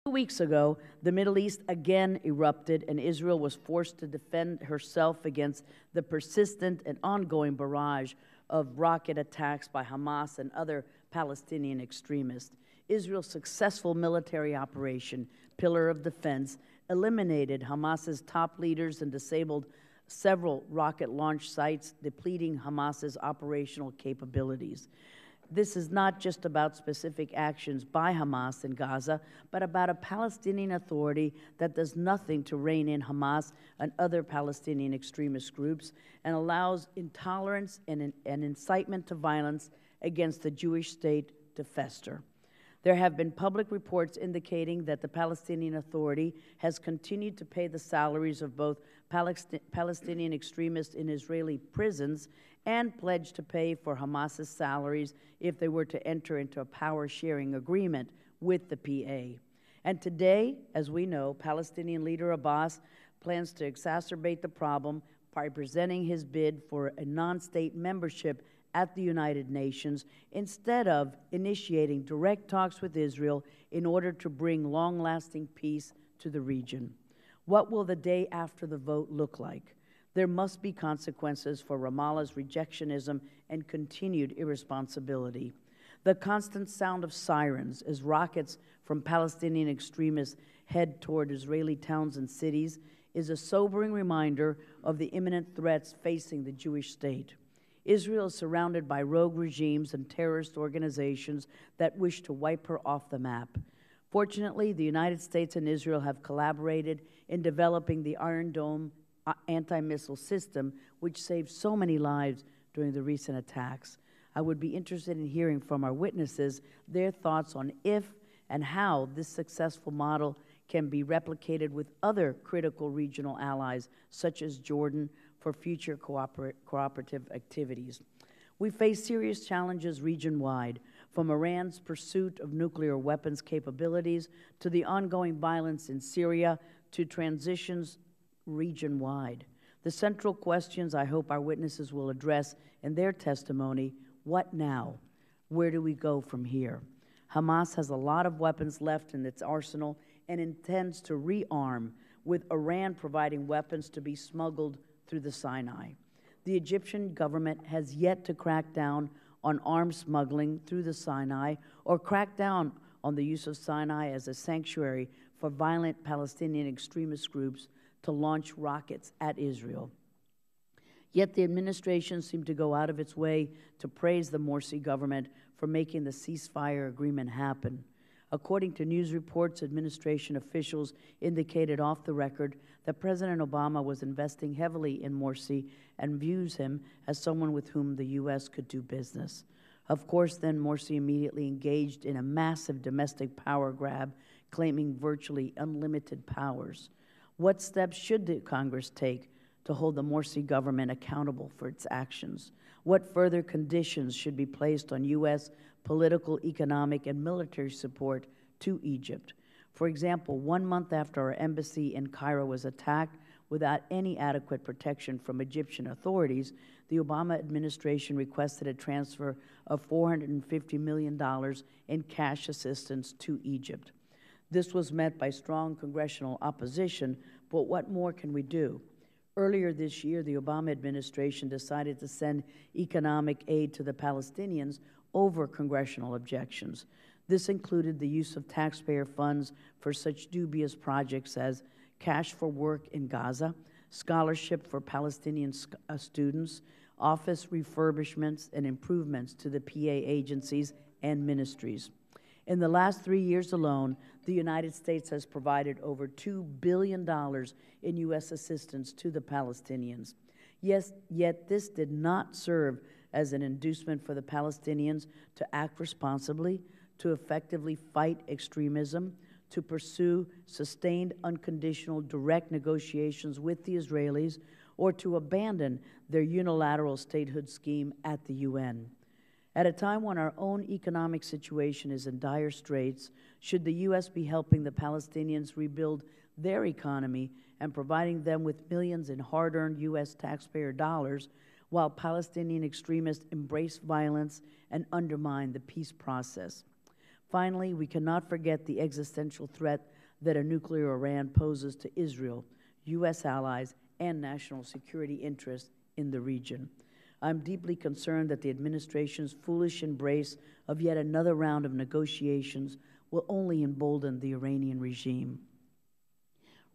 2 weeks ago, the Middle East again erupted, and Israel was forced to defend herself against the persistent and ongoing barrage of rocket attacks by Hamas and other Palestinian extremists. Israel's successful military operation, Pillar of Defense, eliminated Hamas's top leaders and disabled several rocket launch sites, depleting Hamas's operational capabilities. This is not just about specific actions by Hamas in Gaza, but about a Palestinian Authority that does nothing to rein in Hamas and other Palestinian extremist groups and allows intolerance and incitement to violence against the Jewish state to fester. There have been public reports indicating that the Palestinian Authority has continued to pay the salaries of both Palestinian extremists in Israeli prisons and pledged to pay for Hamas's salaries if they were to enter into a power-sharing agreement with the PA. And today, as we know, Palestinian leader Abbas plans to exacerbate the problem by presenting his bid for a non-state membership at the United Nations instead of initiating direct talks with Israel in order to bring long-lasting peace to the region. What will the day after the vote look like? There must be consequences for Ramallah's rejectionism and continued irresponsibility. The constant sound of sirens as rockets from Palestinian extremists head toward Israeli towns and cities is a sobering reminder of the imminent threats facing the Jewish state. Israel is surrounded by rogue regimes and terrorist organizations that wish to wipe her off the map. Fortunately, the United States and Israel have collaborated in developing the Iron Dome anti-missile system, which saved so many lives during the recent attacks. I would be interested in hearing from our witnesses their thoughts on if and how this successful model can be replicated with other critical regional allies, such as Jordan, for future cooperative activities. We face serious challenges region-wide, from Iran's pursuit of nuclear weapons capabilities to the ongoing violence in Syria to transitions region-wide. The central questions I hope our witnesses will address in their testimony: what now? Where do we go from here? Hamas has a lot of weapons left in its arsenal and intends to rearm, with Iran providing weapons to be smuggled through the Sinai. The Egyptian government has yet to crack down on arms smuggling through the Sinai or crack down on the use of Sinai as a sanctuary for violent Palestinian extremist groups to launch rockets at Israel. Yet the administration seemed to go out of its way to praise the Morsi government for making the ceasefire agreement happen. According to news reports, administration officials indicated off the record that President Obama was investing heavily in Morsi and views him as someone with whom the U.S. could do business. Of course, then Morsi immediately engaged in a massive domestic power grab, claiming virtually unlimited powers. What steps should the Congress take to hold the Morsi government accountable for its actions? What further conditions should be placed on U.S. political, economic, and military support to Egypt? For example, 1 month after our embassy in Cairo was attacked without any adequate protection from Egyptian authorities, the Obama administration requested a transfer of $450 million in cash assistance to Egypt. This was met by strong congressional opposition, but what more can we do? Earlier this year, the Obama administration decided to send economic aid to the Palestinians over congressional objections. This included the use of taxpayer funds for such dubious projects as Cash for Work in Gaza, scholarship for Palestinian students, office refurbishments and improvements to the PA agencies and ministries. In the last 3 years alone, the United States has provided over $2 billion in U.S. assistance to the Palestinians. Yes, yet this did not serve as an inducement for the Palestinians to act responsibly, to effectively fight extremism, to pursue sustained, unconditional, direct negotiations with the Israelis, or to abandon their unilateral statehood scheme at the UN. At a time when our own economic situation is in dire straits, should the U.S. be helping the Palestinians rebuild their economy and providing them with millions in hard-earned U.S. taxpayer dollars, while Palestinian extremists embrace violence and undermine the peace process? Finally, we cannot forget the existential threat that a nuclear Iran poses to Israel, U.S. allies, and national security interests in the region. I'm deeply concerned that the administration's foolish embrace of yet another round of negotiations will only embolden the Iranian regime.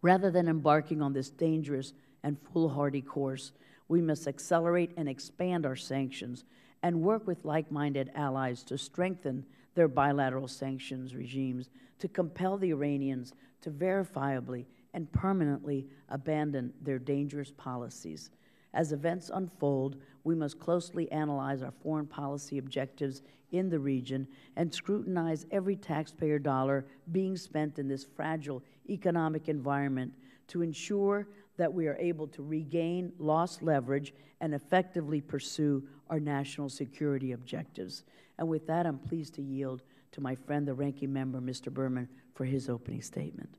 Rather than embarking on this dangerous and foolhardy course, we must accelerate and expand our sanctions and work with like-minded allies to strengthen their bilateral sanctions regimes, to compel the Iranians to verifiably and permanently abandon their dangerous policies. As events unfold, we must closely analyze our foreign policy objectives in the region and scrutinize every taxpayer dollar being spent in this fragile economic environment to ensure that we are able to regain lost leverage and effectively pursue our national security objectives. And with that, I'm pleased to yield to my friend, the ranking member, Mr. Berman, for his opening statement.